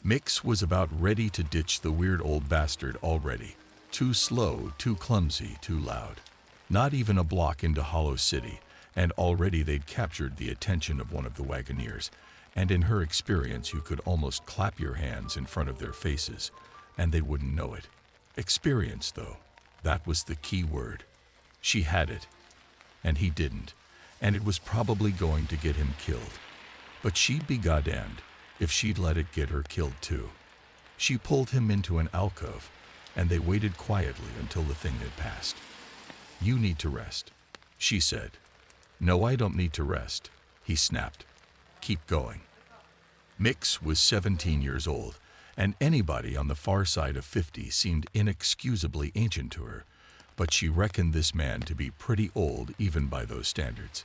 Mix was about ready to ditch the weird old bastard already. Too slow, too clumsy, too loud. Not even a block into Hollow City, and already they'd captured the attention of one of the Wagoneers, and in her experience you could almost clap your hands in front of their faces, and they wouldn't know it. Experience, though, that was the key word. She had it, and he didn't, and it was probably going to get him killed. But she'd be goddamned if she'd let it get her killed too. She pulled him into an alcove, and they waited quietly until the thing had passed. "You need to rest," she said. "No, I don't need to rest," he snapped. "Keep going." Mix was 17 years old, and anybody on the far side of 50 seemed inexcusably ancient to her, but she reckoned this man to be pretty old even by those standards.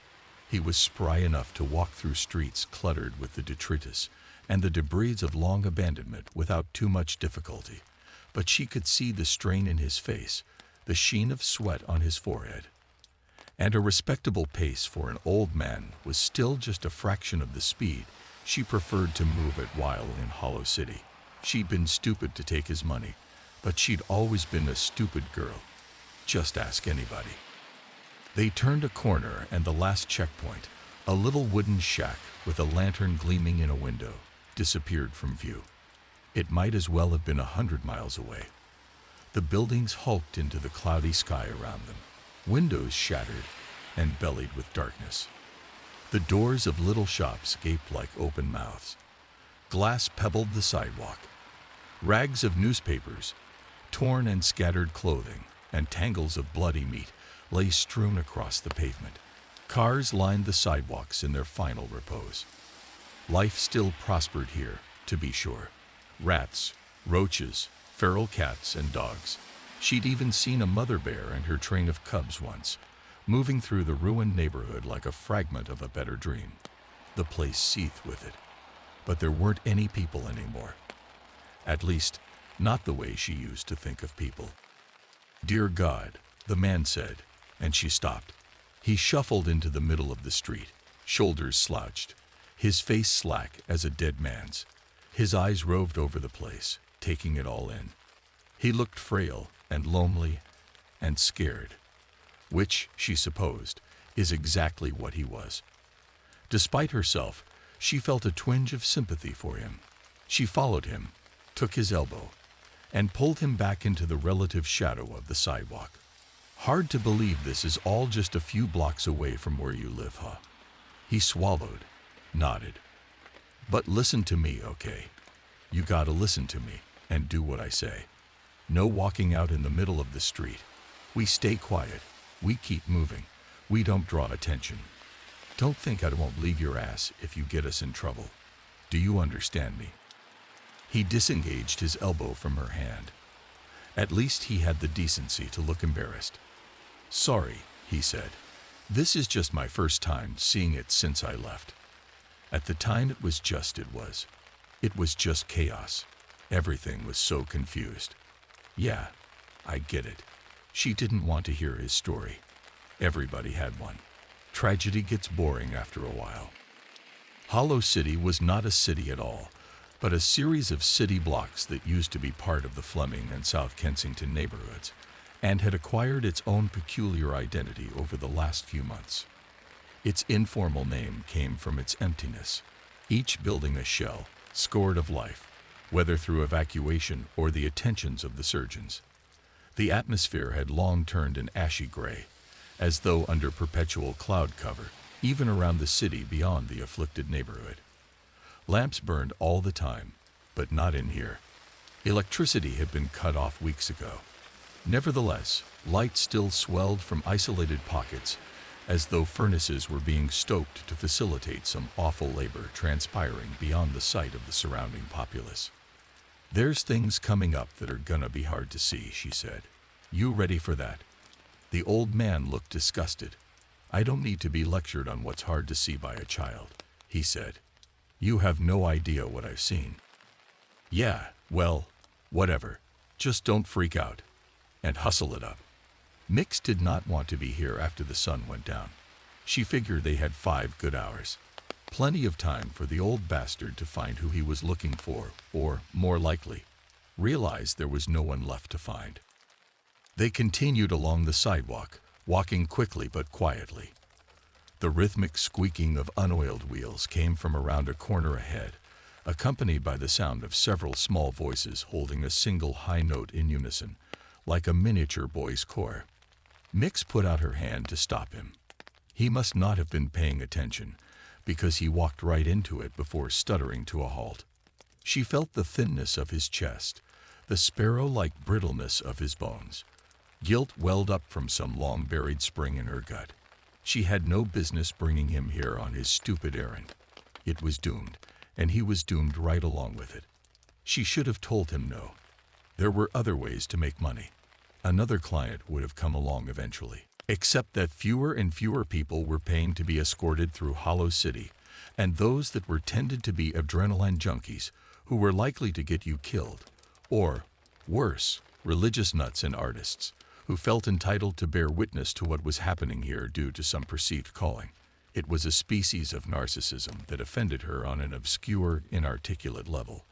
He was spry enough to walk through streets cluttered with the detritus and the debris of long abandonment without too much difficulty, but she could see the strain in his face, the sheen of sweat on his forehead. And a respectable pace for an old man was still just a fraction of the speed she preferred to move at while in Hollow City. She'd been stupid to take his money, but she'd always been a stupid girl. Just ask anybody. They turned a corner, and the last checkpoint, a little wooden shack with a lantern gleaming in a window, disappeared from view. It might as well have been 100 miles away. The buildings hulked into the cloudy sky around them, windows shattered and bellied with darkness. The doors of little shops gaped like open mouths. Glass pebbled the sidewalk. Rags of newspapers, torn and scattered clothing, and tangles of bloody meat lay strewn across the pavement. Cars lined the sidewalks in their final repose. Life still prospered here, to be sure. Rats, roaches, feral cats, and dogs. She'd even seen a mother bear and her train of cubs once, moving through the ruined neighborhood like a fragment of a better dream. The place seethed with it, but there weren't any people anymore. At least, not the way she used to think of people. "Dear God," the man said, and she stopped. He shuffled into the middle of the street, shoulders slouched, his face slack as a dead man's. His eyes roved over the place, taking it all in. He looked frail and lonely and scared, which, she supposed, is exactly what he was. Despite herself, she felt a twinge of sympathy for him. She followed him, took his elbow, and pulled him back into the relative shadow of the sidewalk. "Hard to believe this is all just a few blocks away from where you live, huh?" He swallowed, nodded. "But listen to me, okay? You gotta listen to me and do what I say. No walking out in the middle of the street. We stay quiet. We keep moving. We don't draw attention. Don't think I won't leave your ass if you get us in trouble. Do you understand me?" He disengaged his elbow from her hand. At least he had the decency to look embarrassed. "Sorry," he said. "This is just my first time seeing it since I left." At the time it was just chaos. Everything was so confused. "Yeah, I get it." She didn't want to hear his story. Everybody had one. Tragedy gets boring after a while. Hollow City was not a city at all, but a series of city blocks that used to be part of the Fleming and South Kensington neighborhoods, and had acquired its own peculiar identity over the last few months. Its informal name came from its emptiness, each building a shell, scored of life, whether through evacuation or the attentions of the surgeons. The atmosphere had long turned an ashy gray, as though under perpetual cloud cover, even around the city beyond the afflicted neighborhood. Lamps burned all the time, but not in here. Electricity had been cut off weeks ago. Nevertheless, light still swelled from isolated pockets, as though furnaces were being stoked to facilitate some awful labor transpiring beyond the sight of the surrounding populace. "There's things coming up that are gonna be hard to see," she said. "You ready for that?" The old man looked disgusted. "I don't need to be lectured on what's hard to see by a child," he said. "You have no idea what I've seen." "Yeah, well, whatever. Just don't freak out. And hustle it up." Mix did not want to be here after the sun went down. She figured they had 5 good hours. Plenty of time for the old bastard to find who he was looking for, or, more likely, realize there was no one left to find. They continued along the sidewalk, walking quickly but quietly. The rhythmic squeaking of unoiled wheels came from around a corner ahead, accompanied by the sound of several small voices holding a single high note in unison, like a miniature boys' choir. Mix put out her hand to stop him. He must not have been paying attention, because he walked right into it before stuttering to a halt. She felt the thinness of his chest, the sparrow-like brittleness of his bones. Guilt welled up from some long-buried spring in her gut. She had no business bringing him here on his stupid errand. It was doomed, and he was doomed right along with it. She should have told him no. There were other ways to make money. Another client would have come along eventually. Except that fewer and fewer people were paying to be escorted through Hollow City, and those that were tended to be adrenaline junkies who were likely to get you killed, or, worse, religious nuts and artists who felt entitled to bear witness to what was happening here due to some perceived calling. It was a species of narcissism that offended her on an obscure, inarticulate level.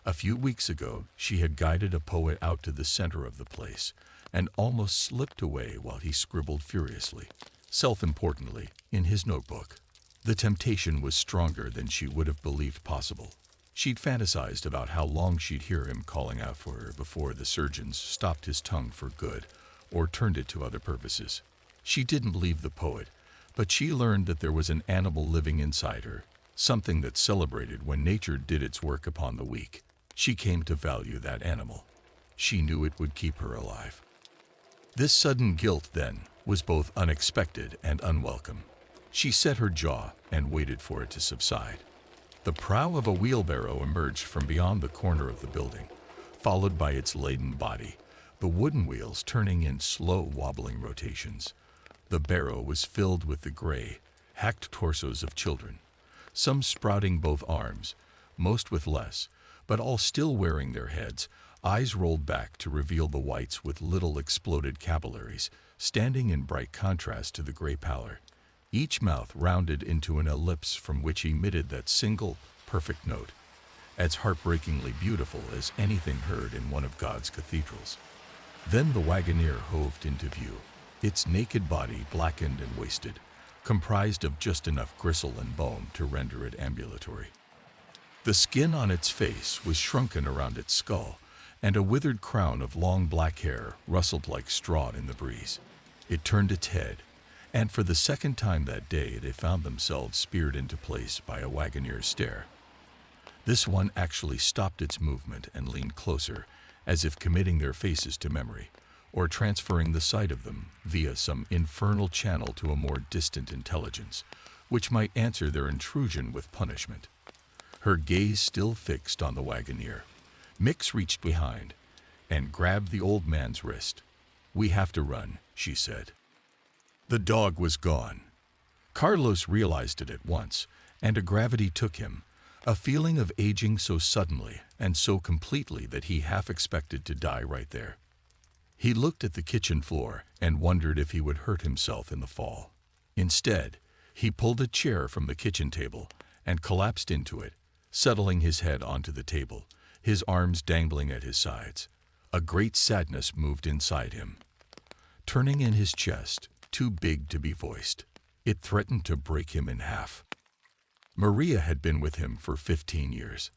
A few weeks ago, she had guided a poet out to the center of the place and almost slipped away while he scribbled furiously, self-importantly, in his notebook. The temptation was stronger than she would have believed possible. She'd fantasized about how long she'd hear him calling out for her before the surgeons stopped his tongue for good or turned it to other purposes. She didn't leave the poet, but she learned that there was an animal living inside her, something that celebrated when nature did its work upon the weak. She came to value that animal. She knew it would keep her alive. This sudden guilt, then, was both unexpected and unwelcome. She set her jaw and waited for it to subside. The prow of a wheelbarrow emerged from beyond the corner of the building, followed by its laden body, the wooden wheels turning in slow, wobbling rotations. The barrow was filled with the gray, hacked torsos of children, some sprouting both arms, most with less, but all still wearing their heads, eyes rolled back to reveal the whites with little exploded capillaries, standing in bright contrast to the gray pallor, each mouth rounded into an ellipse from which emitted that single, perfect note, as heartbreakingly beautiful as anything heard in one of God's cathedrals. Then the wagoneer hove into view, its naked body blackened and wasted, comprised of just enough gristle and bone to render it ambulatory. The skin on its face was shrunken around its skull, and a withered crown of long black hair rustled like straw in the breeze. It turned its head, and for the second time that day they found themselves speared into place by a wagoneer's stare. This one actually stopped its movement and leaned closer, as if committing their faces to memory, or transferring the sight of them via some infernal channel to a more distant intelligence, which might answer their intrusion with punishment. Her gaze still fixed on the wagoneer, Mix reached behind and grabbed the old man's wrist. "We have to run," she said. The dog was gone. Carlos realized it at once, and a gravity took him, a feeling of aging so suddenly and so completely that he half expected to die right there. He looked at the kitchen floor and wondered if he would hurt himself in the fall. Instead, he pulled a chair from the kitchen table and collapsed into it, settling his head onto the table, his arms dangling at his sides. A great sadness moved inside him, turning in his chest, too big to be voiced. It threatened to break him in half. Maria had been with him for 15 years.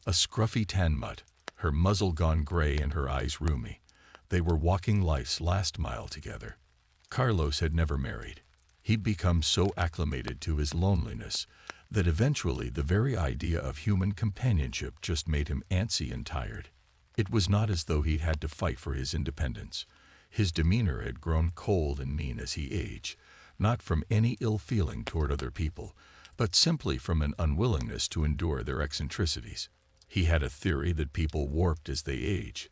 A scruffy tan mutt, her muzzle gone gray and her eyes rheumy. They were walking life's last mile together. Carlos had never married. He'd become so acclimated to his loneliness that eventually the very idea of human companionship just made him antsy and tired. It was not as though he'd had to fight for his independence. His demeanor had grown cold and mean as he aged, not from any ill feeling toward other people, but simply from an unwillingness to endure their eccentricities. He had a theory that people warped as they age,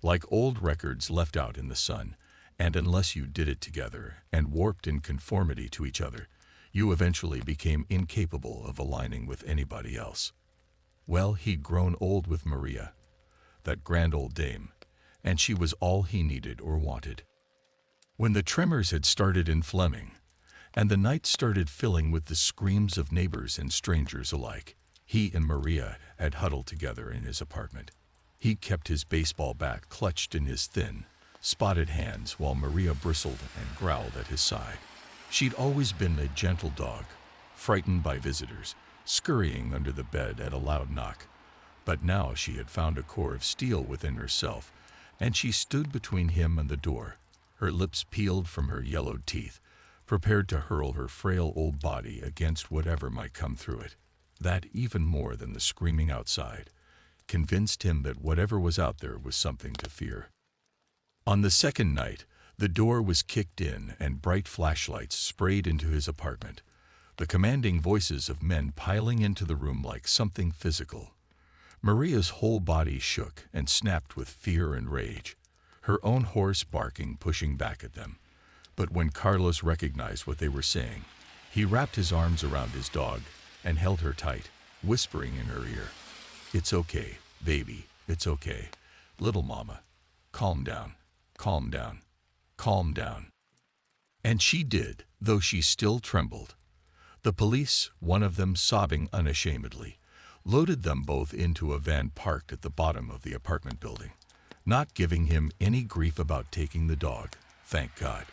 like old records left out in the sun, and unless you did it together and warped in conformity to each other, you eventually became incapable of aligning with anybody else. Well, he'd grown old with Maria, that grand old dame, and she was all he needed or wanted. When the tremors had started in Fleming, and the night started filling with the screams of neighbors and strangers alike. He and Maria had huddled together in his apartment. He kept his baseball bat clutched in his thin, spotted hands while Maria bristled and growled at his side. She'd always been a gentle dog, frightened by visitors, scurrying under the bed at a loud knock. But now she had found a core of steel within herself, and she stood between him and the door, her lips peeled from her yellowed teeth, prepared to hurl her frail old body against whatever might come through it. That, even more than the screaming outside, convinced him that whatever was out there was something to fear. On the second night, the door was kicked in and bright flashlights sprayed into his apartment, the commanding voices of men piling into the room like something physical. Maria's whole body shook and snapped with fear and rage, her own hoarse barking pushing back at them. But when Carlos recognized what they were saying, he wrapped his arms around his dog and held her tight, whispering in her ear, "It's okay, baby, it's okay. Little mama, calm down, calm down, calm down." And she did, though she still trembled. The police, one of them sobbing unashamedly, loaded them both into a van parked at the bottom of the apartment building, not giving him any grief about taking the dog, thank God.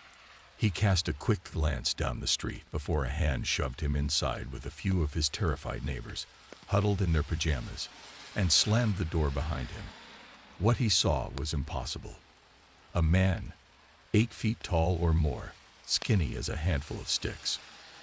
He cast a quick glance down the street before a hand shoved him inside with a few of his terrified neighbors, huddled in their pajamas, and slammed the door behind him. What he saw was impossible. A man, 8 feet tall or more, skinny as a handful of sticks,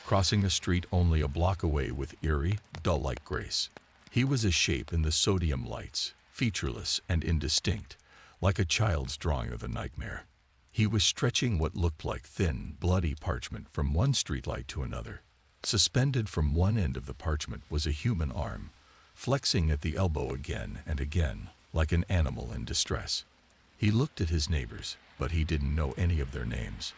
crossing a street only a block away with eerie, dull-like grace. He was a shape in the sodium lights, featureless and indistinct, like a child's drawing of a nightmare. He was stretching what looked like thin, bloody parchment from one streetlight to another. Suspended from one end of the parchment was a human arm, flexing at the elbow again and again, like an animal in distress. He looked at his neighbors, but he didn't know any of their names.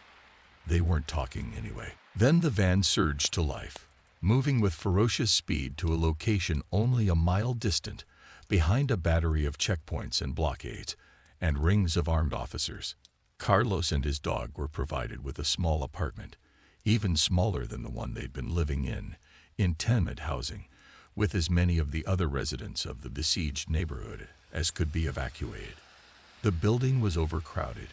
They weren't talking anyway. Then the van surged to life, moving with ferocious speed to a location only a mile distant, behind a battery of checkpoints and blockades, and rings of armed officers. Carlos and his dog were provided with a small apartment, even smaller than the one they'd been living in tenement housing, with as many of the other residents of the besieged neighborhood as could be evacuated. The building was overcrowded,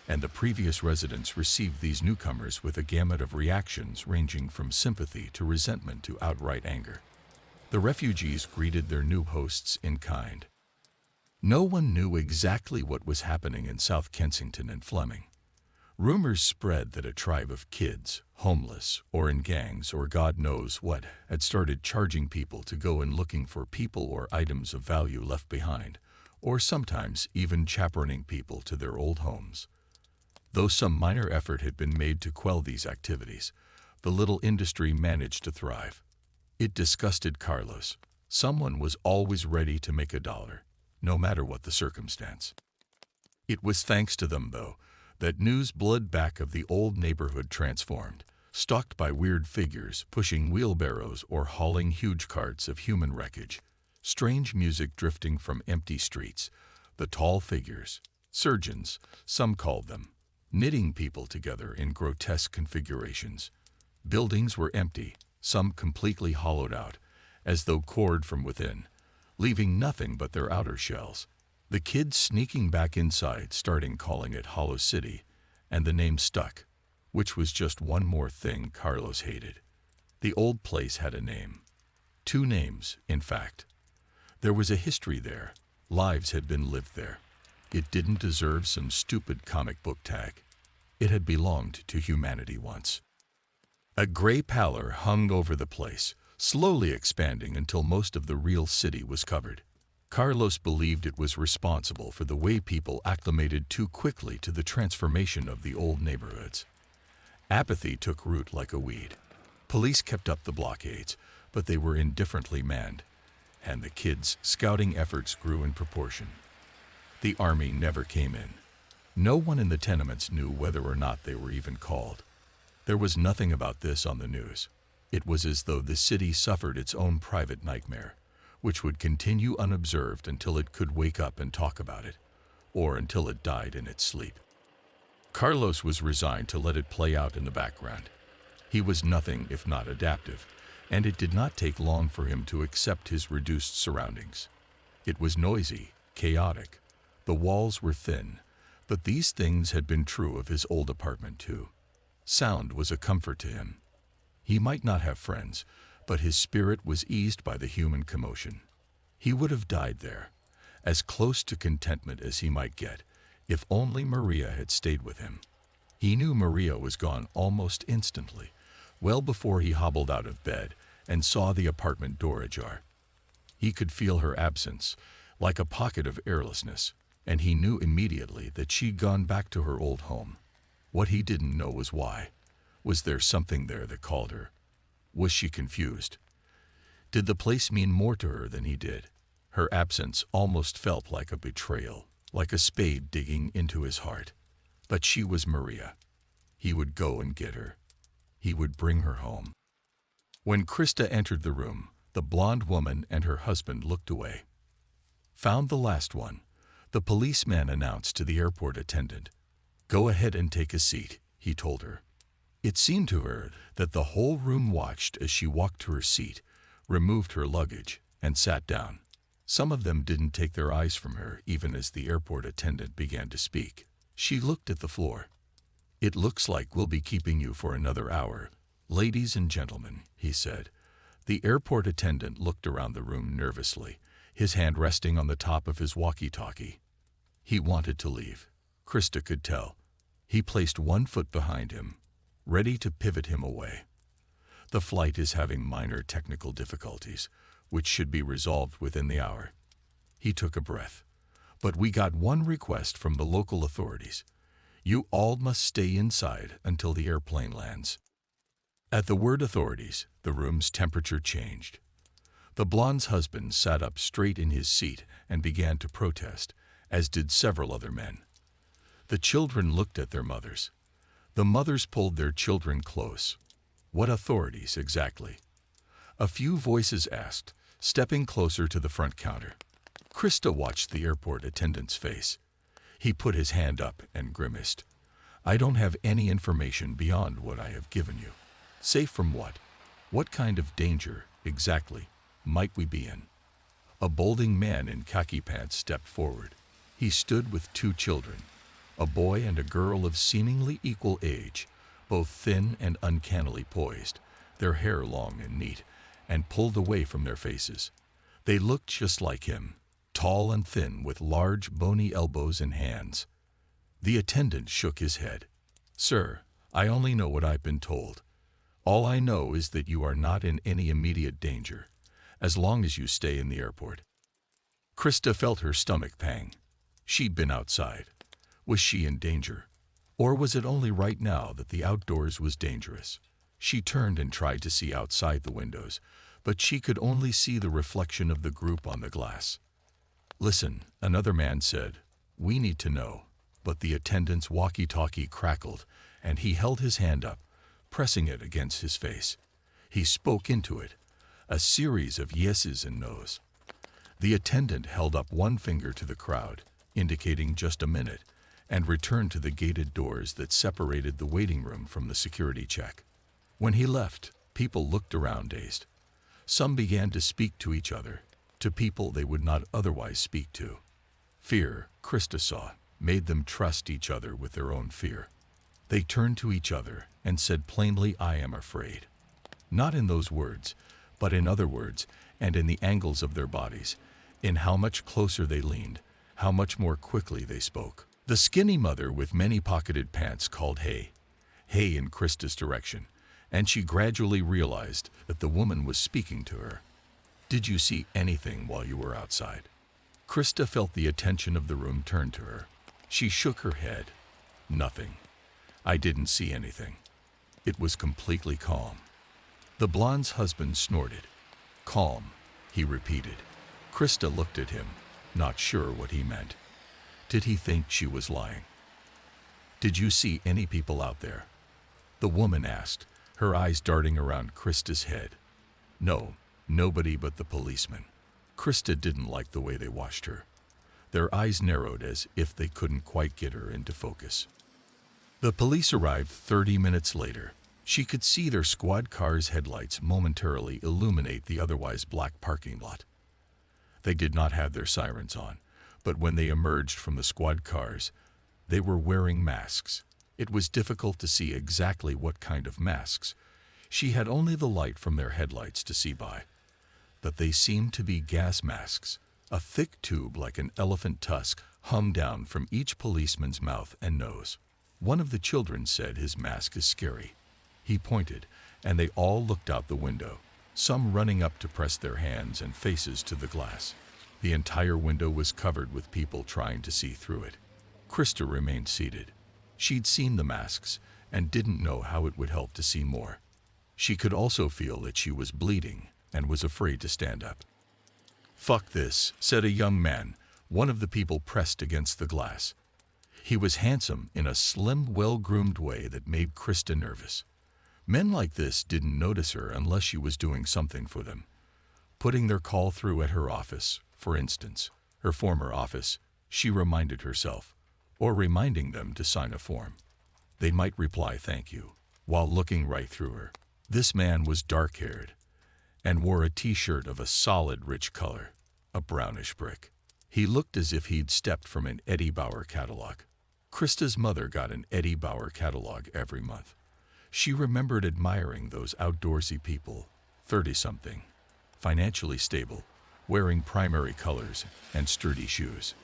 and the previous residents received these newcomers with a gamut of reactions ranging from sympathy to resentment to outright anger. The refugees greeted their new hosts in kind. No one knew exactly what was happening in South Kensington and Fleming. Rumors spread that a tribe of kids, homeless or in gangs or God knows what, had started charging people to go in looking for people or items of value left behind, or sometimes even chaperoning people to their old homes. Though some minor effort had been made to quell these activities, the little industry managed to thrive. It disgusted Carlos. Someone was always ready to make a dollar, no matter what the circumstance. It was thanks to them, though, that news blood back of the old neighborhood transformed, stalked by weird figures pushing wheelbarrows or hauling huge carts of human wreckage, strange music drifting from empty streets, the tall figures, surgeons, some called them, knitting people together in grotesque configurations. Buildings were empty, some completely hollowed out, as though cored from within, leaving nothing but their outer shells. The kids sneaking back inside, starting calling it Hollow City, and the name stuck, which was just one more thing Carlos hated. The old place had a name. 2 names, in fact. There was a history there. Lives had been lived there. It didn't deserve some stupid comic book tag. It had belonged to humanity once. A gray pallor hung over the place, slowly expanding until most of the real city was covered. Carlos believed it was responsible for the way people acclimated too quickly to the transformation of the old neighborhoods. Apathy took root like a weed. Police kept up the blockades, but they were indifferently manned, and the kids' scouting efforts grew in proportion. The army never came in. No one in the tenements knew whether or not they were even called. There was nothing about this on the news. It was as though the city suffered its own private nightmare, which would continue unobserved until it could wake up and talk about it, or until it died in its sleep. Carlos was resigned to let it play out in the background. He was nothing if not adaptive, and it did not take long for him to accept his reduced surroundings. It was noisy, chaotic. The walls were thin, but these things had been true of his old apartment too. Sound was a comfort to him. He might not have friends, but his spirit was eased by the human commotion. He would have died there, as close to contentment as he might get, if only Maria had stayed with him. He knew Maria was gone almost instantly, well before he hobbled out of bed and saw the apartment door ajar. He could feel her absence, like a pocket of airlessness, and he knew immediately that she'd gone back to her old home. What he didn't know was why. Was there something there that called her? Was she confused? Did the place mean more to her than he did? Her absence almost felt like a betrayal, like a spade digging into his heart. But she was Maria. He would go and get her. He would bring her home. When Krista entered the room, the blonde woman and her husband looked away. "Found the last one," the policeman announced to the airport attendant. "Go ahead and take a seat," he told her. It seemed to her that the whole room watched as she walked to her seat, removed her luggage, and sat down. Some of them didn't take their eyes from her even as the airport attendant began to speak. She looked at the floor. "It looks like we'll be keeping you for another hour, ladies and gentlemen," he said. The airport attendant looked around the room nervously, his hand resting on the top of his walkie-talkie. He wanted to leave. Krista could tell. He placed one foot behind him, ready to pivot him away. "The flight is having minor technical difficulties, which should be resolved within the hour." He took a breath. "But we got one request from the local authorities. You all must stay inside until the airplane lands." At the word authorities, the room's temperature changed. The blonde's husband sat up straight in his seat and began to protest, as did several other men. The children looked at their mothers. The mothers pulled their children close. What authorities, exactly? A few voices asked, stepping closer to the front counter. Krista watched the airport attendant's face. He put his hand up and grimaced. "I don't have any information beyond what I have given you." "Safe from what? What kind of danger, exactly, might we be in?" A balding man in khaki pants stepped forward. He stood with two children, a boy and a girl of seemingly equal age, both thin and uncannily poised, their hair long and neat, and pulled away from their faces. They looked just like him, tall and thin with large bony elbows and hands. The attendant shook his head. "Sir, I only know what I've been told. All I know is that you are not in any immediate danger, as long as you stay in the airport." Krista felt her stomach pang. She'd been outside. Was she in danger? Or was it only right now that the outdoors was dangerous? She turned and tried to see outside the windows, but she could only see the reflection of the group on the glass. "Listen," another man said. "We need to know." But the attendant's walkie-talkie crackled, and he held his hand up, pressing it against his face. He spoke into it, a series of yeses and nos. The attendant held up one finger to the crowd, indicating just a minute, and returned to the gated doors that separated the waiting room from the security check. When he left, people looked around dazed. Some began to speak to each other, to people they would not otherwise speak to. Fear, Krista saw, made them trust each other with their own fear. They turned to each other and said plainly, "I am afraid." Not in those words, but in other words, and in the angles of their bodies, in how much closer they leaned, how much more quickly they spoke. The skinny mother with many pocketed pants called "Hey," "Hey" in Krista's direction, and she gradually realized that the woman was speaking to her. "Did you see anything while you were outside?" Krista felt the attention of the room turn to her. She shook her head. "Nothing. I didn't see anything." It was completely calm. The blonde's husband snorted. "Calm," he repeated. Krista looked at him, not sure what he meant. Did he think she was lying? "Did you see any people out there?" the woman asked, her eyes darting around Krista's head. "No, nobody but the policeman." Krista didn't like the way they watched her. Their eyes narrowed as if they couldn't quite get her into focus. The police arrived 30 minutes later. She could see their squad car's headlights momentarily illuminate the otherwise black parking lot. They did not have their sirens on, but when they emerged from the squad cars, they were wearing masks. It was difficult to see exactly what kind of masks. She had only the light from their headlights to see by. But they seemed to be gas masks. A thick tube like an elephant tusk hung down from each policeman's mouth and nose. One of the children said his mask is scary. He pointed, and they all looked out the window, some running up to press their hands and faces to the glass. The entire window was covered with people trying to see through it. Krista remained seated. She'd seen the masks and didn't know how it would help to see more. She could also feel that she was bleeding and was afraid to stand up. "Fuck this," said a young man, one of the people pressed against the glass. He was handsome in a slim, well-groomed way that made Krista nervous. Men like this didn't notice her unless she was doing something for them. Putting their call through at her office, for instance, her former office, she reminded herself, or reminding them to sign a form. They might reply thank you, while looking right through her. This man was dark-haired and wore a t-shirt of a solid, rich color, a brownish brick. He looked as if he'd stepped from an Eddie Bauer catalog. Krista's mother got an Eddie Bauer catalog every month. She remembered admiring those outdoorsy people, 30-something, financially stable, wearing primary colors and sturdy shoes.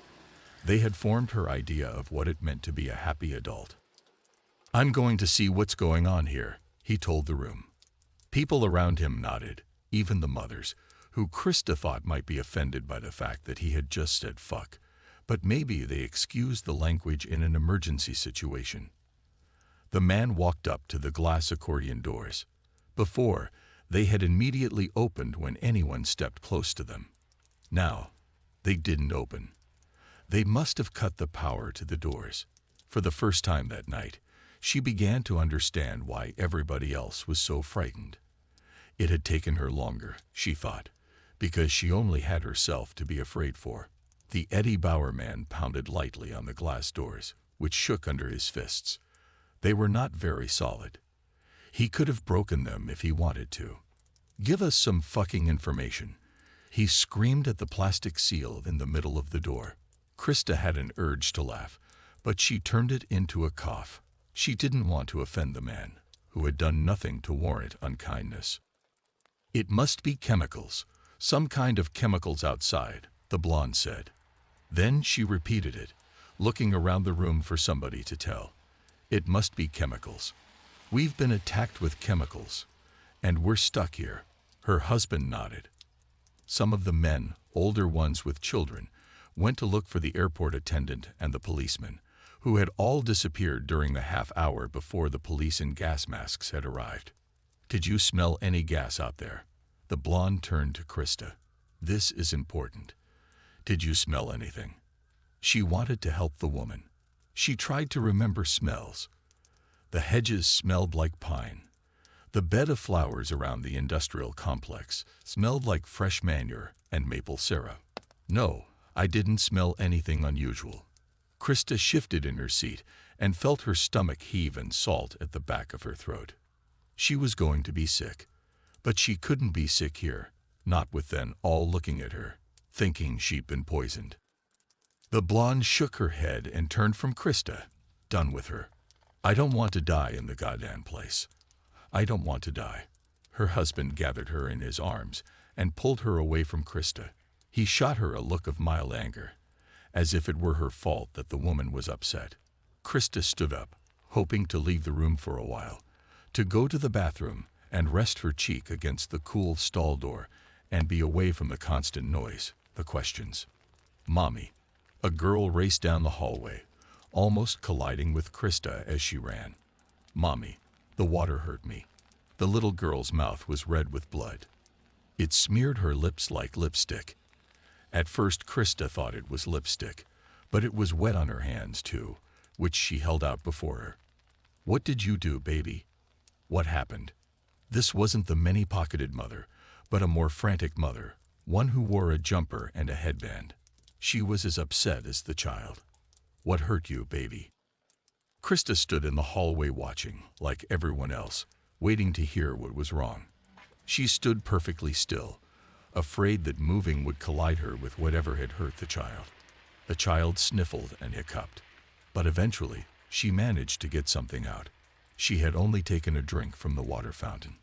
They had formed her idea of what it meant to be a happy adult. "I'm going to see what's going on here," he told the room. People around him nodded, even the mothers, who Krista thought might be offended by the fact that he had just said fuck, but maybe they excused the language in an emergency situation. The man walked up to the glass accordion doors. Before, they had immediately opened when anyone stepped close to them. Now, they didn't open. They must have cut the power to the doors. For the first time that night, she began to understand why everybody else was so frightened. It had taken her longer, she thought, because she only had herself to be afraid for. The Eddie Bauer man pounded lightly on the glass doors, which shook under his fists. They were not very solid. He could have broken them if he wanted to. "Give us some fucking information," he screamed at the plastic seal in the middle of the door. Krista had an urge to laugh, but she turned it into a cough. She didn't want to offend the man, who had done nothing to warrant unkindness. "It must be chemicals, some kind of chemicals outside," the blonde said. Then she repeated it, looking around the room for somebody to tell. "It must be chemicals. We've been attacked with chemicals, and we're stuck here." Her husband nodded. Some of the men, older ones with children, went to look for the airport attendant and the policeman, who had all disappeared during the half hour before the police in gas masks had arrived. "Did you smell any gas out there?" The blonde turned to Krista. "This is important. Did you smell anything?" She wanted to help the woman. She tried to remember smells. The hedges smelled like pine. The bed of flowers around the industrial complex smelled like fresh manure and maple syrup. "No, I didn't smell anything unusual." Krista shifted in her seat and felt her stomach heave and salt at the back of her throat. She was going to be sick, but she couldn't be sick here, not with them all looking at her, thinking she'd been poisoned. The blonde shook her head and turned from Krista. "Done with her. I don't want to die in the goddamn place. I don't want to die." Her husband gathered her in his arms and pulled her away from Krista. He shot her a look of mild anger, as if it were her fault that the woman was upset. Krista stood up, hoping to leave the room for a while, to go to the bathroom and rest her cheek against the cool stall door and be away from the constant noise, the questions. "Mommy." A girl raced down the hallway, almost colliding with Krista as she ran. "Mommy, the water hurt me." The little girl's mouth was red with blood. It smeared her lips like lipstick. At first Krista thought it was lipstick, but it was wet on her hands too, which she held out before her. "What did you do, baby? What happened?" This wasn't the many-pocketed mother, but a more frantic mother, one who wore a jumper and a headband. She was as upset as the child. "What hurt you, baby?" Krista stood in the hallway watching, like everyone else, waiting to hear what was wrong. She stood perfectly still, afraid that moving would collide her with whatever had hurt the child. The child sniffled and hiccuped, but eventually she managed to get something out. She had only taken a drink from the water fountain.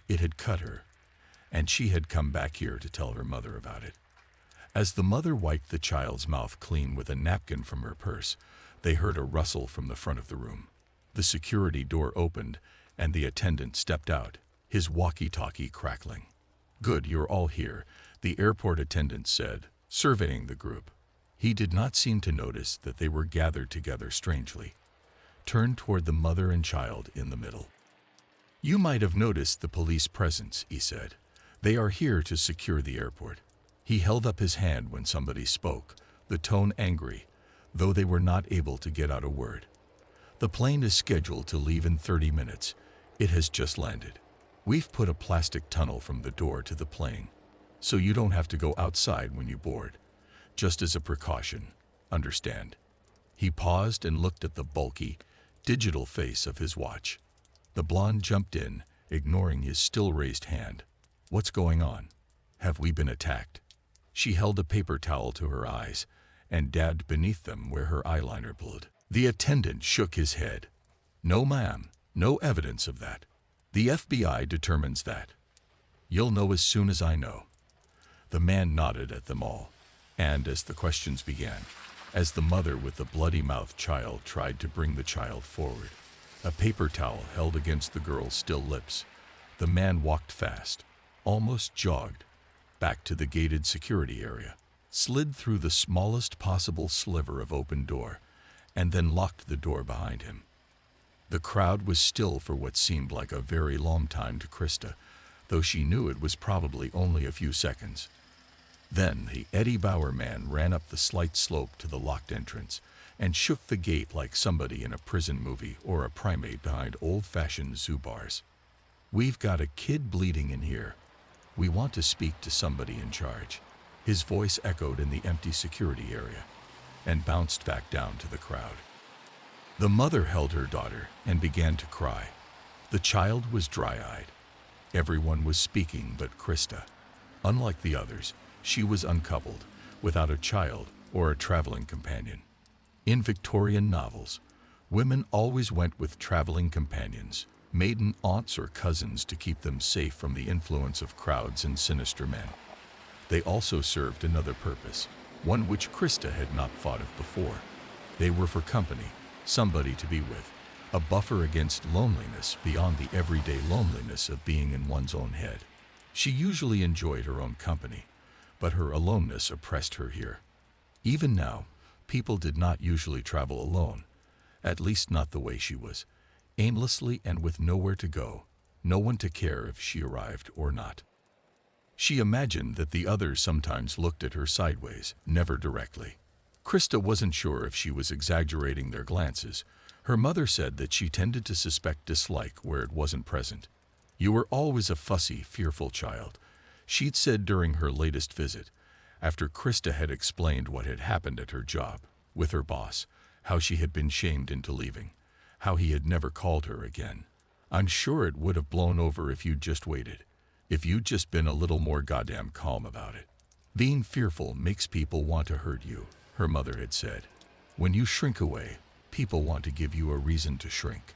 It had cut her, and she had come back here to tell her mother about it. As the mother wiped the child's mouth clean with a napkin from her purse, they heard a rustle from the front of the room. The security door opened, and the attendant stepped out, his walkie-talkie crackling. "Good, you're all here," the airport attendant said, surveying the group. He did not seem to notice that they were gathered together strangely. Turned toward the mother and child in the middle. "You might have noticed the police presence," he said. "They are here to secure the airport." He held up his hand when somebody spoke, the tone angry, though they were not able to get out a word. "The plane is scheduled to leave in 30 minutes. It has just landed. We've put a plastic tunnel from the door to the plane, so you don't have to go outside when you board. Just as a precaution, understand?" He paused and looked at the bulky, digital face of his watch. The blonde jumped in, ignoring his still raised hand. "What's going on? Have we been attacked?" She held a paper towel to her eyes and dabbed beneath them where her eyeliner bled. The attendant shook his head. "No, ma'am, no evidence of that. The FBI determines that. You'll know as soon as I know." The man nodded at them all, and as the questions began, as the mother with the bloody-mouthed child tried to bring the child forward, a paper towel held against the girl's still lips, the man walked fast, almost jogged, back to the gated security area, slid through the smallest possible sliver of open door, and then locked the door behind him. The crowd was still for what seemed like a very long time to Krista, though she knew it was probably only a few seconds. Then the Eddie Bauer man ran up the slight slope to the locked entrance and shook the gate like somebody in a prison movie or a primate behind old-fashioned zoo bars. "We've got a kid bleeding in here. We want to speak to somebody in charge." His voice echoed in the empty security area and bounced back down to the crowd. The mother held her daughter and began to cry. The child was dry-eyed. Everyone was speaking but Krista. Unlike the others, she was uncoupled, without a child or a traveling companion. In Victorian novels, women always went with traveling companions, maiden aunts or cousins to keep them safe from the influence of crowds and sinister men. They also served another purpose, one which Krista had not thought of before. They were for company, somebody to be with, a buffer against loneliness beyond the everyday loneliness of being in one's own head. She usually enjoyed her own company, but her aloneness oppressed her here. Even now, people did not usually travel alone, at least not the way she was, aimlessly and with nowhere to go, no one to care if she arrived or not. She imagined that the others sometimes looked at her sideways, never directly. Krista wasn't sure if she was exaggerating their glances. Her mother said that she tended to suspect dislike where it wasn't present. "You were always a fussy, fearful child," she'd said during her latest visit, after Krista had explained what had happened at her job, with her boss, how she had been shamed into leaving, how he had never called her again. "I'm sure it would have blown over if you'd just waited, if you'd just been a little more goddamn calm about it. Being fearful makes people want to hurt you," her mother had said. "When you shrink away, people want to give you a reason to shrink."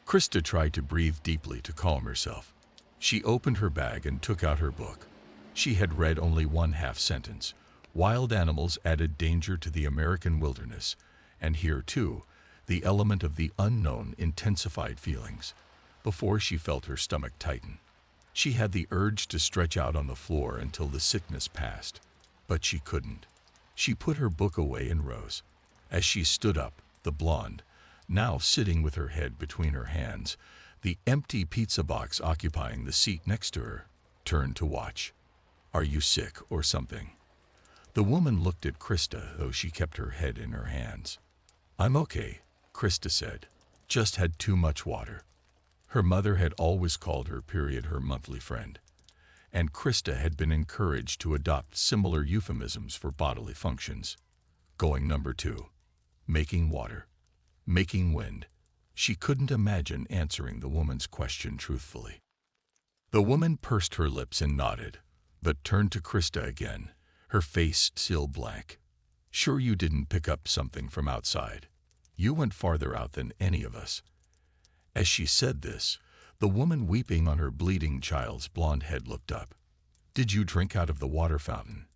Krista tried to breathe deeply to calm herself. She opened her bag and took out her book. She had read only one half sentence. Wild animals added danger to the American wilderness, and here, too, the element of the unknown intensified feelings, before she felt her stomach tighten. She had the urge to stretch out on the floor until the sickness passed, but she couldn't. She put her book away and rose. As she stood up, the blonde, now sitting with her head between her hands, the empty pizza box occupying the seat next to her, turned to watch. "Are you sick or something?" The woman looked at Krista, though she kept her head in her hands. "I'm okay," Krista said. "Just had too much water." Her mother had always called her period her monthly friend, and Krista had been encouraged to adopt similar euphemisms for bodily functions. Going number 2. Making water. Making wind. She couldn't imagine answering the woman's question truthfully. The woman pursed her lips and nodded, but turned to Krista again, her face still blank. Sure you didn't pick up something from outside? You went farther out than any of us. As she said this, the woman weeping on her bleeding child's blonde head looked up. Did you drink out of the water fountain?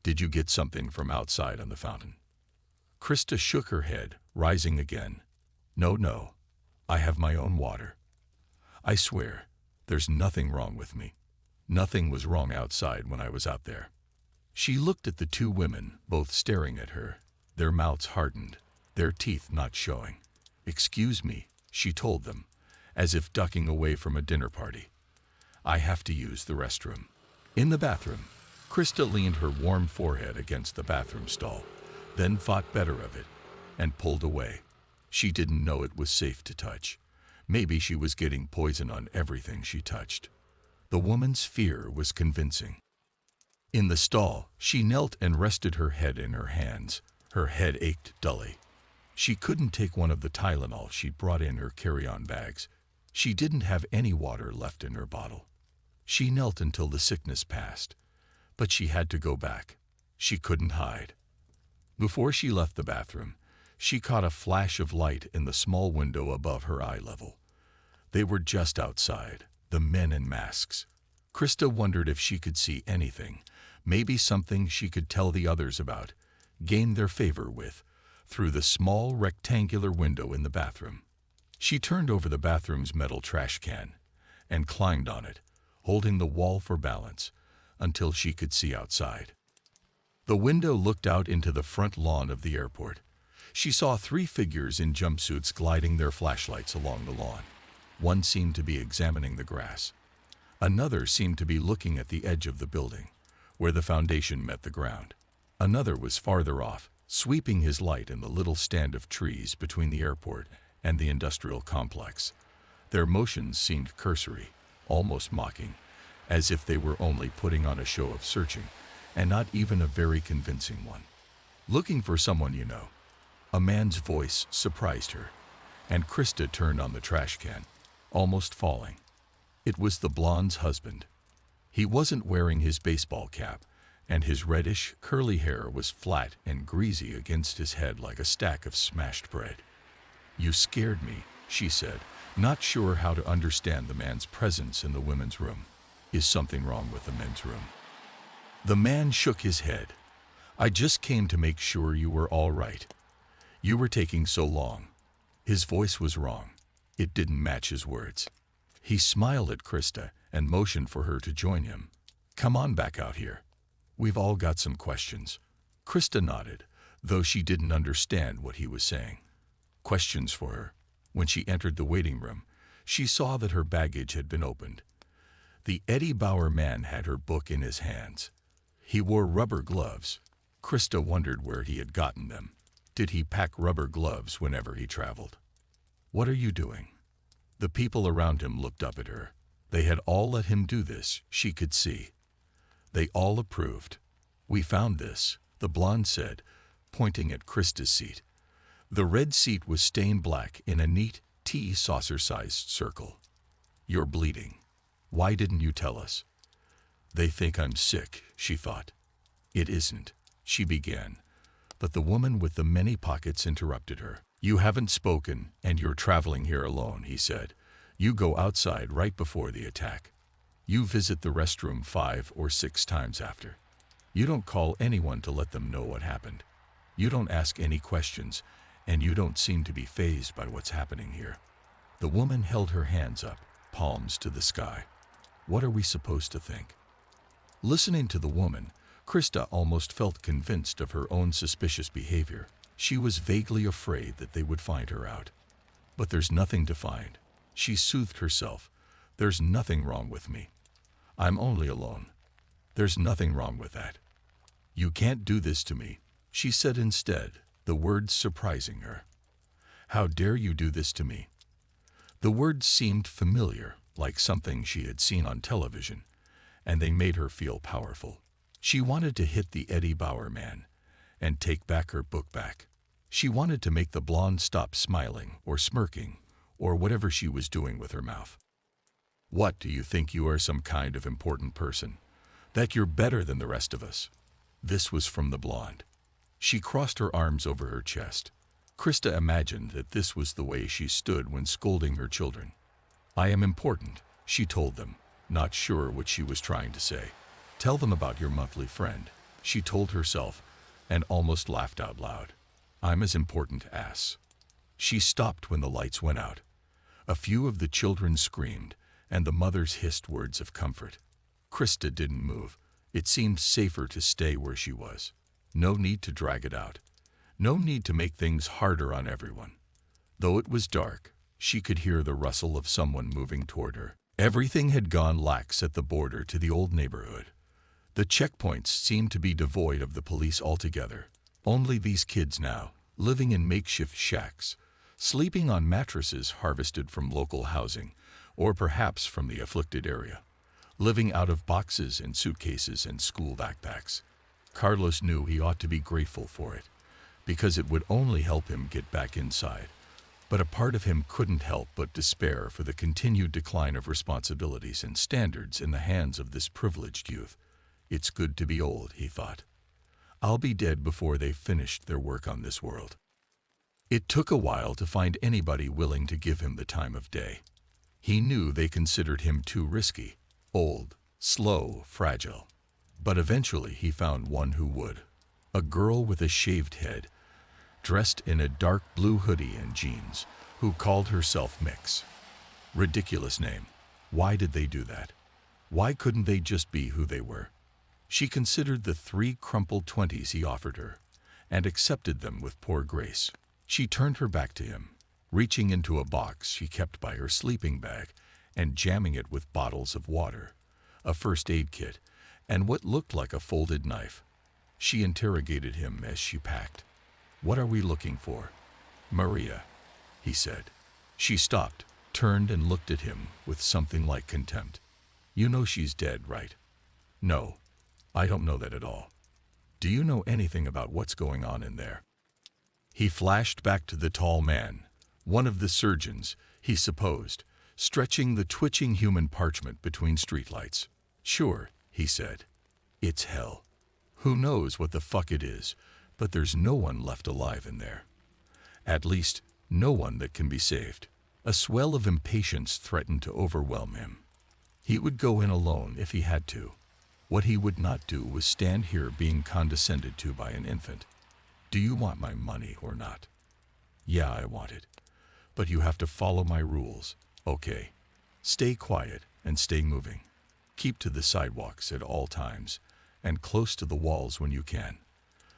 Did you get something from outside on the fountain? Krista shook her head, rising again. No, I have my own water. I swear, there's nothing wrong with me. Nothing was wrong outside when I was out there. She looked at the two women, both staring at her, their mouths hardened, their teeth not showing. Excuse me, she told them, as if ducking away from a dinner party. I have to use the restroom. In the bathroom, Krista leaned her warm forehead against the bathroom stall, then thought better of it, and pulled away. She didn't know it was safe to touch. Maybe she was getting poison on everything she touched. The woman's fear was convincing. In the stall, she knelt and rested her head in her hands. Her head ached dully. She couldn't take one of the Tylenol she'd brought in her carry-on bags. She didn't have any water left in her bottle. She knelt until the sickness passed, but she had to go back. She couldn't hide. Before she left the bathroom, she caught a flash of light in the small window above her eye level. They were just outside, the men in masks. Krista wondered if she could see anything, maybe something she could tell the others about, gain their favor with, through the small rectangular window in the bathroom. She turned over the bathroom's metal trash can and climbed on it, holding the wall for balance, until she could see outside. The window looked out into the front lawn of the airport. She saw 3 figures in jumpsuits gliding their flashlights along the lawn. One seemed to be examining the grass. Another seemed to be looking at the edge of the building, where the foundation met the ground. Another was farther off, sweeping his light in the little stand of trees between the airport and the industrial complex. Their motions seemed cursory, almost mocking, as if they were only putting on a show of searching, and not even a very convincing one. Looking for someone you know. A man's voice surprised her, and Krista turned on the trash can, almost falling. It was the blonde's husband. He wasn't wearing his baseball cap, and his reddish, curly hair was flat and greasy against his head like a stack of smashed bread. You scared me, she said, not sure how to understand the man's presence in the women's room. Is something wrong with the men's room? The man shook his head. I just came to make sure you were all right. You were taking so long. His voice was wrong. It didn't match his words. He smiled at Krista and motioned for her to join him. Come on back out here. We've all got some questions. Krista nodded, though she didn't understand what he was saying. Questions for her. When she entered the waiting room, she saw that her baggage had been opened. The Eddie Bauer man had her book in his hands. He wore rubber gloves. Krista wondered where he had gotten them. Did he pack rubber gloves whenever he traveled? What are you doing? The people around him looked up at her. They had all let him do this, she could see. They all approved. We found this, the blonde said, pointing at Krista's seat. The red seat was stained black in a neat, tea saucer-sized circle. You're bleeding. Why didn't you tell us? They think I'm sick, she thought. It isn't, she began, but the woman with the many pockets interrupted her. You haven't spoken, and you're traveling here alone, he said. You go outside right before the attack. You visit the restroom 5 or 6 times after. You don't call anyone to let them know what happened. You don't ask any questions, and you don't seem to be fazed by what's happening here. The woman held her hands up, palms to the sky. What are we supposed to think? Listening to the woman, Krista almost felt convinced of her own suspicious behavior. She was vaguely afraid that they would find her out. But there's nothing to find. She soothed herself. There's nothing wrong with me. I'm only alone. There's nothing wrong with that. You can't do this to me, she said instead, the words surprising her. How dare you do this to me? The words seemed familiar, like something she had seen on television, and they made her feel powerful. She wanted to hit the Eddie Bauer man and take back her book back. She wanted to make the blonde stop smiling or smirking or whatever she was doing with her mouth. What, do you think you are some kind of important person? That you're better than the rest of us? This was from the blonde. She crossed her arms over her chest. Krista imagined that this was the way she stood when scolding her children. I am important, she told them, not sure what she was trying to say. Tell them about your monthly friend, she told herself, and almost laughed out loud. I'm as important as. She stopped when the lights went out. A few of the children screamed, and the mothers hissed words of comfort. Krista didn't move. It seemed safer to stay where she was. No need to drag it out. No need to make things harder on everyone. Though it was dark, she could hear the rustle of someone moving toward her. Everything had gone lax at the border to the old neighborhood. The checkpoints seemed to be devoid of the police altogether. Only these kids now, living in makeshift shacks, sleeping on mattresses harvested from local housing, or perhaps from the afflicted area, living out of boxes and suitcases and school backpacks. Carlos knew he ought to be grateful for it, because it would only help him get back inside. But a part of him couldn't help but despair for the continued decline of responsibilities and standards in the hands of this privileged youth. It's good to be old, he thought. I'll be dead before they've finished their work on this world. It took a while to find anybody willing to give him the time of day. He knew they considered him too risky, old, slow, fragile. But eventually he found one who would. A girl with a shaved head, dressed in a dark blue hoodie and jeans, who called herself Mix. Ridiculous name. Why did they do that? Why couldn't they just be who they were? She considered the 3 crumpled 20s he offered her, and accepted them with poor grace. She turned her back to him, reaching into a box she kept by her sleeping bag and jamming it with bottles of water, a first aid kit, and what looked like a folded knife. She interrogated him as she packed. What are we looking for? Maria, he said. She stopped, turned and looked at him with something like contempt. You know she's dead, right? No, I don't know that at all. Do you know anything about what's going on in there? He flashed back to the tall man, one of the surgeons, he supposed, stretching the twitching human parchment between streetlights. Sure, he said. It's hell. Who knows what the fuck it is, but there's no one left alive in there. At least, no one that can be saved. A swell of impatience threatened to overwhelm him. He would go in alone if he had to. What he would not do was stand here being condescended to by an infant. Do you want my money or not? Yeah, I want it. But you have to follow my rules, okay? Stay quiet and stay moving. Keep to the sidewalks at all times, and close to the walls when you can.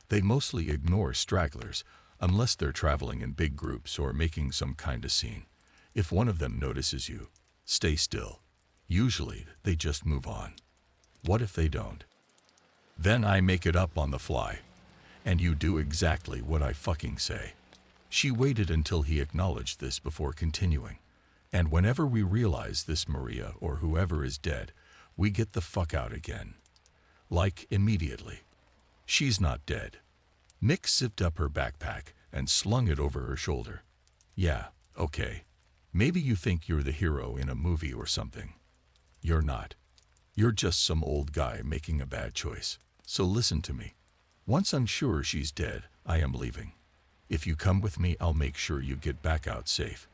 They mostly ignore stragglers, unless they're traveling in big groups or making some kind of scene. If one of them notices you, stay still. Usually, they just move on. What if they don't? Then I make it up on the fly, and you do exactly what I fucking say. She waited until he acknowledged this before continuing. And whenever we realize this Maria or whoever is dead, we get the fuck out again. Like, immediately. She's not dead. Mix zipped up her backpack and slung it over her shoulder. Yeah, okay. Maybe you think you're the hero in a movie or something. You're not. You're just some old guy making a bad choice. So listen to me. Once I'm sure she's dead, I am leaving. If you come with me, I'll make sure you get back out safe.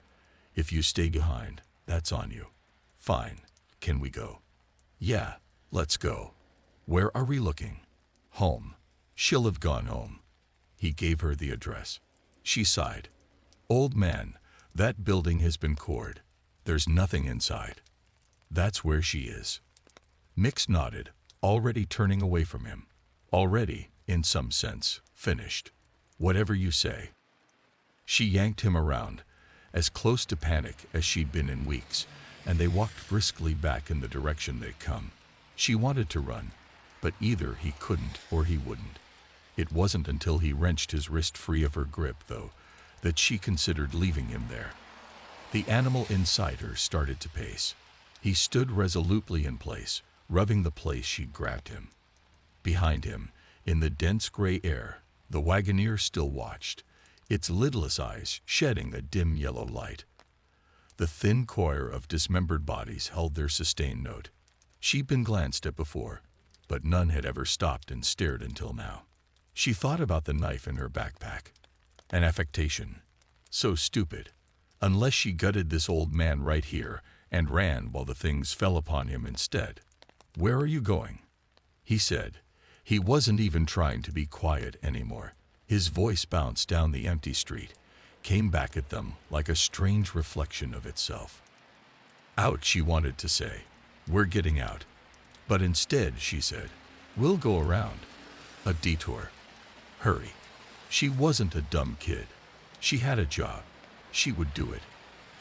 If you stay behind, that's on you. Fine. Can we go? Yeah, let's go. Where are we looking? Home. She'll have gone home. He gave her the address. She sighed. Old man, that building has been cored. There's nothing inside. That's where she is. Mix nodded, already turning away from him. Already, in some sense, finished. Whatever you say. She yanked him around, as close to panic as she'd been in weeks, and they walked briskly back in the direction they'd come. She wanted to run, but either he couldn't or he wouldn't. It wasn't until he wrenched his wrist free of her grip, though, that she considered leaving him there. The animal inside her started to pace. He stood resolutely in place, rubbing the place she'd grabbed him. Behind him, in the dense gray air, the wagoneer still watched, its lidless eyes shedding a dim yellow light. The thin choir of dismembered bodies held their sustained note. She'd been glanced at before, but none had ever stopped and stared until now. She thought about the knife in her backpack. An affectation. So stupid. Unless she gutted this old man right here and ran while the things fell upon him instead. "Where are you going?" he said. He wasn't even trying to be quiet anymore. His voice bounced down the empty street, came back at them like a strange reflection of itself. "Out," she wanted to say. "We're getting out." But instead she said, "We'll go around. A detour. Hurry." She wasn't a dumb kid. She had a job. She would do it.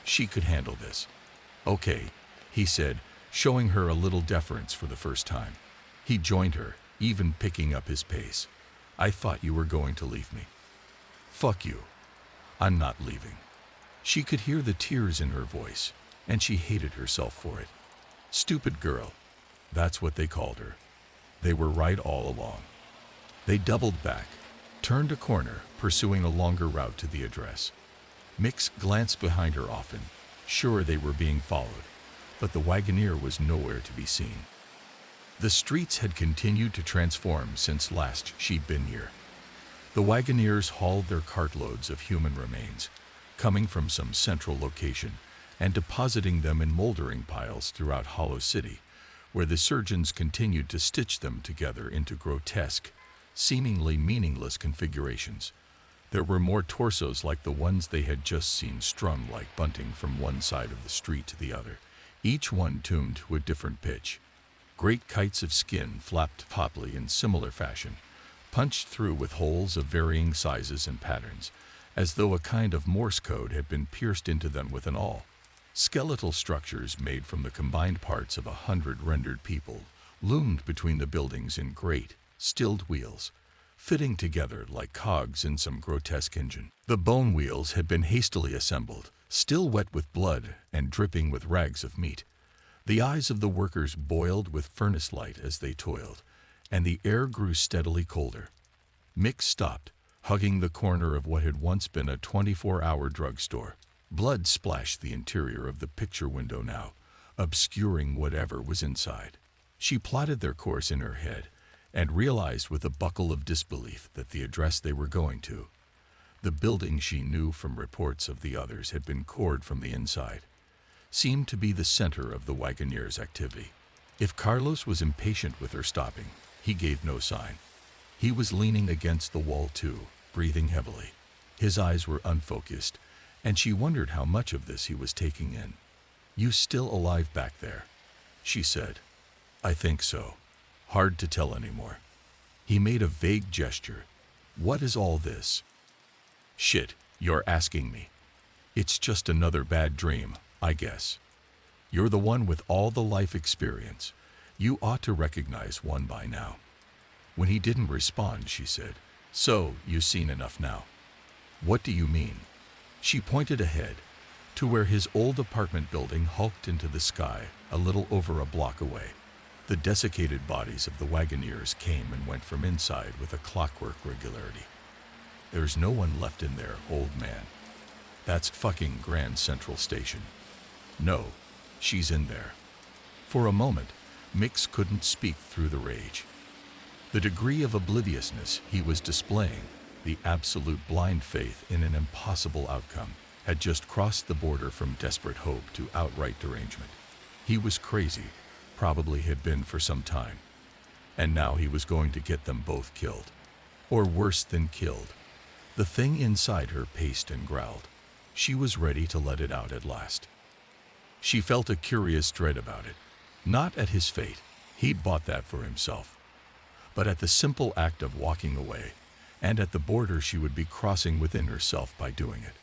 She could handle this. "Okay," he said, showing her a little deference for the first time. He joined her, even picking up his pace. "I thought you were going to leave me." "Fuck you. I'm not leaving." She could hear the tears in her voice, and she hated herself for it. Stupid girl. That's what they called her. They were right all along. They doubled back, turned a corner, pursuing a longer route to the address. Mix glanced behind her often, sure they were being followed, but the wagoneer was nowhere to be seen. The streets had continued to transform since last she'd been here. The wagoneers hauled their cartloads of human remains, coming from some central location, and depositing them in moldering piles throughout Hollow City, where the surgeons continued to stitch them together into grotesque, seemingly meaningless configurations. There were more torsos like the ones they had just seen strung like bunting from one side of the street to the other, each one tuned to a different pitch. Great kites of skin flapped tautly in similar fashion, punched through with holes of varying sizes and patterns, as though a kind of Morse code had been pierced into them with an awl. Skeletal structures made from the combined parts of 100 rendered people loomed between the buildings in great, stilled wheels, fitting together like cogs in some grotesque engine. The bone wheels had been hastily assembled, still wet with blood and dripping with rags of meat. The eyes of the workers boiled with furnace light as they toiled, and the air grew steadily colder. Mick stopped, hugging the corner of what had once been a 24-hour drugstore. Blood splashed the interior of the picture window now, obscuring whatever was inside. She plotted their course in her head, and realized with a buckle of disbelief that the address they were going to, the building she knew from reports of the others had been cored from the inside, seemed to be the center of the wagoneer's activity. If Carlos was impatient with her stopping, he gave no sign. He was leaning against the wall too, breathing heavily. His eyes were unfocused, and she wondered how much of this he was taking in. "You still alive back there?" she said. "I think so. Hard to tell anymore." He made a vague gesture. "What is all this?" "Shit, you're asking me. It's just another bad dream, I guess. You're the one with all the life experience. You ought to recognize one by now." When he didn't respond, she said, "So, you've seen enough now." "What do you mean?" She pointed ahead, to where his old apartment building hulked into the sky a little over a block away. The desiccated bodies of the wagoneers came and went from inside with a clockwork regularity. "There's no one left in there, old man. That's fucking Grand Central Station." "No, she's in there." For a moment, Mix couldn't speak through the rage. The degree of obliviousness he was displaying, the absolute blind faith in an impossible outcome, had just crossed the border from desperate hope to outright derangement. He was crazy, probably had been for some time, and now he was going to get them both killed. Or worse than killed. The thing inside her paced and growled. She was ready to let it out at last. She felt a curious dread about it, not at his fate, he'd bought that for himself, but at the simple act of walking away, and at the border she would be crossing within herself by doing it.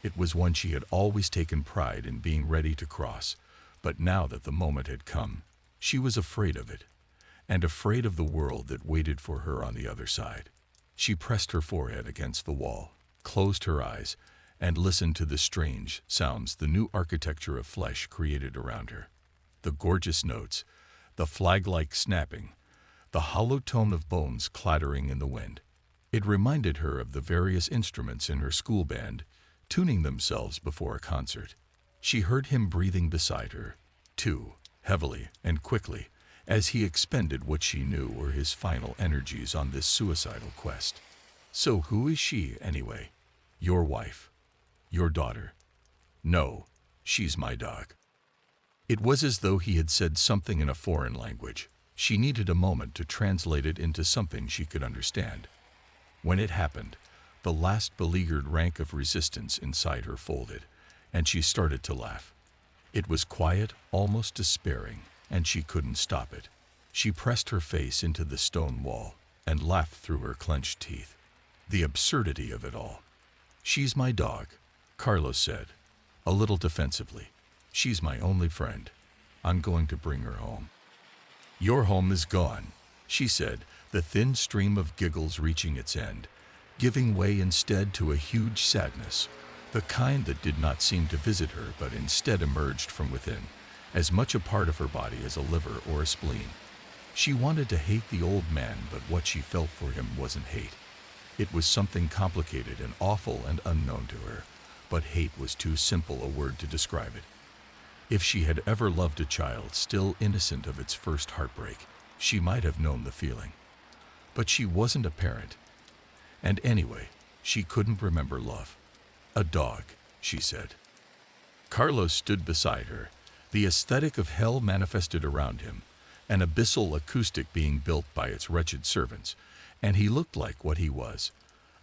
It was one she had always taken pride in being ready to cross, but now that the moment had come, she was afraid of it, and afraid of the world that waited for her on the other side. She pressed her forehead against the wall, closed her eyes, and listened to the strange sounds the new architecture of flesh created around her. The gorgeous notes, the flag-like snapping, the hollow tone of bones clattering in the wind. It reminded her of the various instruments in her school band, tuning themselves before a concert. She heard him breathing beside her, too, heavily and quickly, as he expended what she knew were his final energies on this suicidal quest. So who is she, anyway? Your wife? Your daughter? No, she's my dog. It was as though he had said something in a foreign language. She needed a moment to translate it into something she could understand. When it happened, the last beleaguered rank of resistance inside her folded, and she started to laugh. It was quiet, almost despairing, and she couldn't stop it. She pressed her face into the stone wall and laughed through her clenched teeth. The absurdity of it all. She's my dog, Carlos said, a little defensively. She's my only friend. I'm going to bring her home. Your home is gone, she said, the thin stream of giggles reaching its end, giving way instead to a huge sadness, the kind that did not seem to visit her but instead emerged from within, as much a part of her body as a liver or a spleen. She wanted to hate the old man, but what she felt for him wasn't hate. It was something complicated and awful and unknown to her, but hate was too simple a word to describe it. If she had ever loved a child still innocent of its first heartbreak, she might have known the feeling. But she wasn't a parent. And anyway, she couldn't remember love. A dog, she said. Carlos stood beside her, the aesthetic of hell manifested around him, an abyssal acoustic being built by its wretched servants, and he looked like what he was,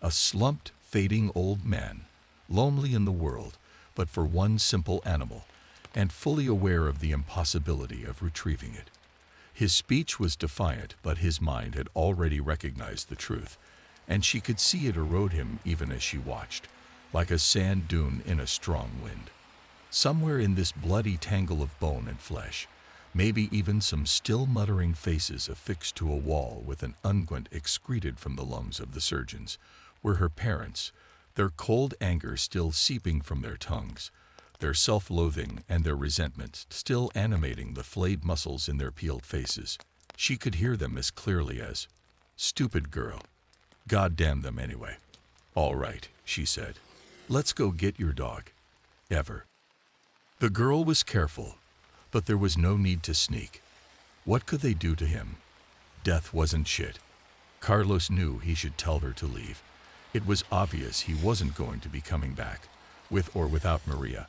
a slumped, fading old man, lonely in the world, but for one simple animal, and fully aware of the impossibility of retrieving it. His speech was defiant, but his mind had already recognized the truth, and she could see it erode him even as she watched, like a sand dune in a strong wind. Somewhere in this bloody tangle of bone and flesh, maybe even some still muttering faces affixed to a wall with an unguent excreted from the lungs of the surgeons, were her parents, their cold anger still seeping from their tongues, their self-loathing and their resentment still animating the flayed muscles in their peeled faces. She could hear them as clearly as, "Stupid girl. God damn them anyway." "All right," she said. "Let's go get your dog." Ever. The girl was careful, but there was no need to sneak. What could they do to him? Death wasn't shit. Carlos knew he should tell her to leave. It was obvious he wasn't going to be coming back, with or without Maria,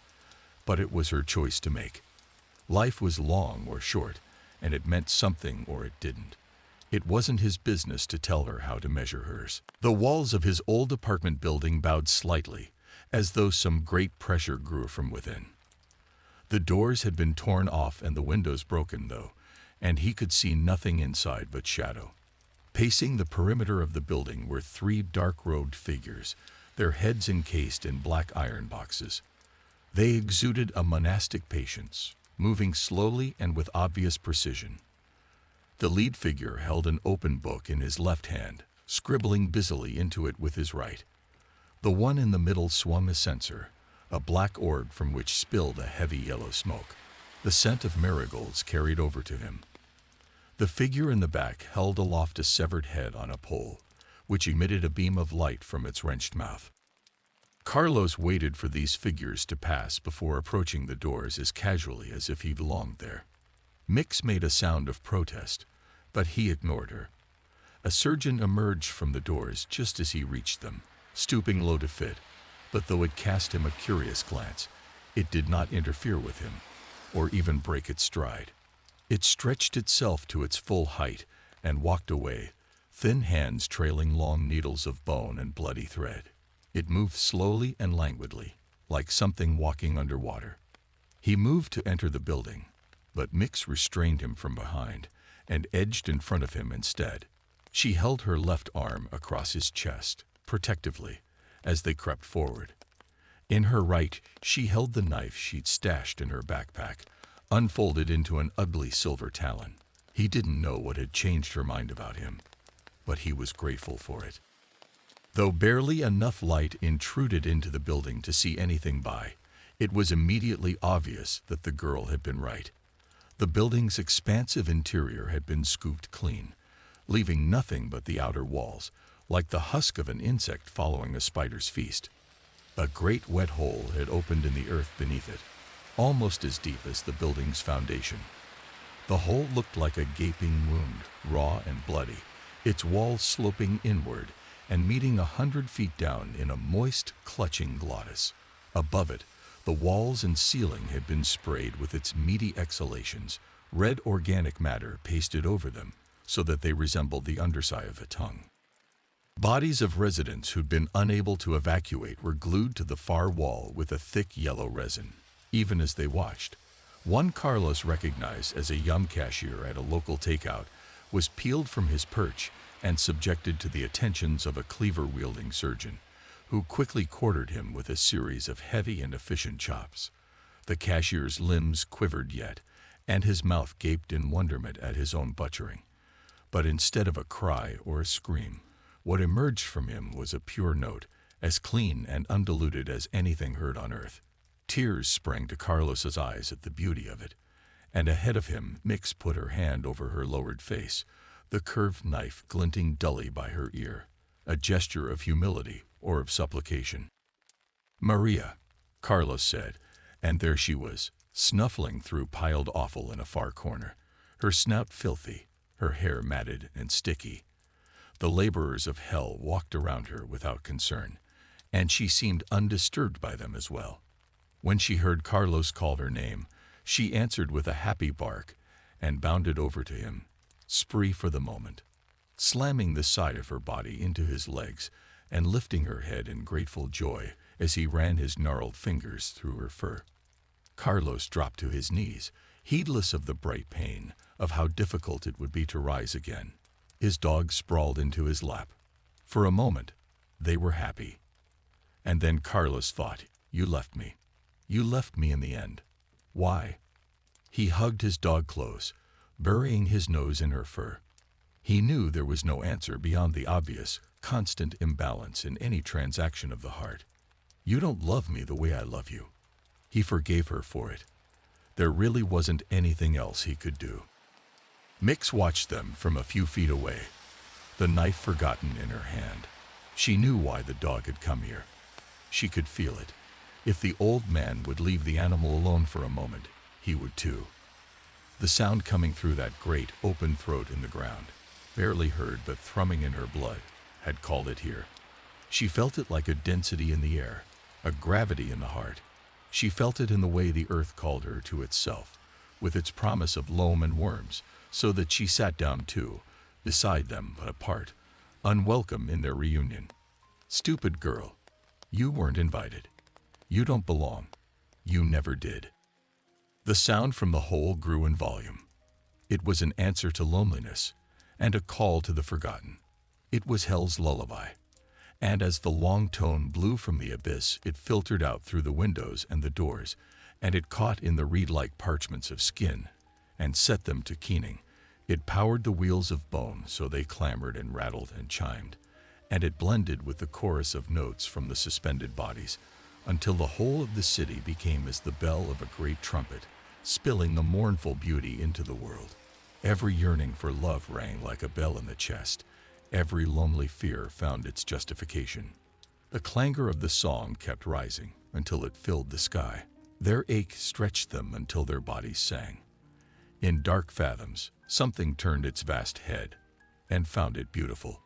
but it was her choice to make. Life was long or short, and it meant something or it didn't. It wasn't his business to tell her how to measure hers. The walls of his old apartment building bowed slightly, as though some great pressure grew from within. The doors had been torn off and the windows broken, though, and he could see nothing inside but shadow. Pacing the perimeter of the building were three dark-robed figures, their heads encased in black iron boxes. They exuded a monastic patience, moving slowly and with obvious precision. The lead figure held an open book in his left hand, scribbling busily into it with his right. The one in the middle swung a censer, a black orb from which spilled a heavy yellow smoke. The scent of marigolds carried over to him. The figure in the back held aloft a severed head on a pole, which emitted a beam of light from its wrenched mouth. Carlos waited for these figures to pass before approaching the doors as casually as if he belonged there. Mix made a sound of protest, but he ignored her. A surgeon emerged from the doors just as he reached them, stooping low to fit, but though it cast him a curious glance, it did not interfere with him, or even break its stride. It stretched itself to its full height and walked away, thin hands trailing long needles of bone and bloody thread. It moved slowly and languidly, like something walking underwater. He moved to enter the building, but Mix restrained him from behind and edged in front of him instead. She held her left arm across his chest, protectively, as they crept forward. In her right, she held the knife she'd stashed in her backpack, unfolded into an ugly silver talon. He didn't know what had changed her mind about him, but he was grateful for it. Though barely enough light intruded into the building to see anything by, it was immediately obvious that the girl had been right. The building's expansive interior had been scooped clean, leaving nothing but the outer walls, like the husk of an insect following a spider's feast. A great wet hole had opened in the earth beneath it, almost as deep as the building's foundation. The hole looked like a gaping wound, raw and bloody, its walls sloping inward and meeting 100 feet down in a moist, clutching glottis. Above it, the walls and ceiling had been sprayed with its meaty exhalations, red organic matter pasted over them so that they resembled the underside of a tongue. Bodies of residents who'd been unable to evacuate were glued to the far wall with a thick yellow resin. Even as they watched, one Carlos recognized as a young cashier at a local takeout was peeled from his perch and subjected to the attentions of a cleaver-wielding surgeon, who quickly quartered him with a series of heavy and efficient chops. The cashier's limbs quivered yet, and his mouth gaped in wonderment at his own butchering. But instead of a cry or a scream, what emerged from him was a pure note, as clean and undiluted as anything heard on earth. Tears sprang to Carlos's eyes at the beauty of it, and ahead of him Mix put her hand over her lowered face, the curved knife glinting dully by her ear, a gesture of humility or of supplication. "Maria," Carlos said, and there she was, snuffling through piled offal in a far corner, her snout filthy, her hair matted and sticky. The laborers of hell walked around her without concern, and she seemed undisturbed by them as well. When she heard Carlos call her name, she answered with a happy bark and bounded over to him, spree for the moment, slamming the side of her body into his legs and lifting her head in grateful joy as he ran his gnarled fingers through her fur. Carlos dropped to his knees, heedless of the bright pain, of how difficult it would be to rise again. His dog sprawled into his lap. For a moment, they were happy. And then Carlos thought, "You left me. You left me in the end. Why?" He hugged his dog close, burying his nose in her fur. He knew there was no answer beyond the obvious, constant imbalance in any transaction of the heart. "You don't love me the way I love you." He forgave her for it. There really wasn't anything else he could do. Mix watched them from a few feet away, the knife forgotten in her hand. She knew why the dog had come here. She could feel it. If the old man would leave the animal alone for a moment, he would too. The sound coming through that great open throat in the ground, barely heard but thrumming in her blood, had called it here. She felt it like a density in the air, a gravity in the heart. She felt it in the way the earth called her to itself, with its promise of loam and worms, so that she sat down too, beside them but apart, unwelcome in their reunion. "Stupid girl, you weren't invited. You don't belong. You never did." The sound from the hole grew in volume. It was an answer to loneliness, and a call to the forgotten. It was hell's lullaby. And as the long tone blew from the abyss, it filtered out through the windows and the doors, and it caught in the reed-like parchments of skin, and set them to keening. It powered the wheels of bone so they clamored and rattled and chimed, and it blended with the chorus of notes from the suspended bodies, until the whole of the city became as the bell of a great trumpet, spilling the mournful beauty into the world. Every yearning for love rang like a bell in the chest. Every lonely fear found its justification. The clangor of the song kept rising until it filled the sky. Their ache stretched them until their bodies sang. In dark fathoms, something turned its vast head and found it beautiful.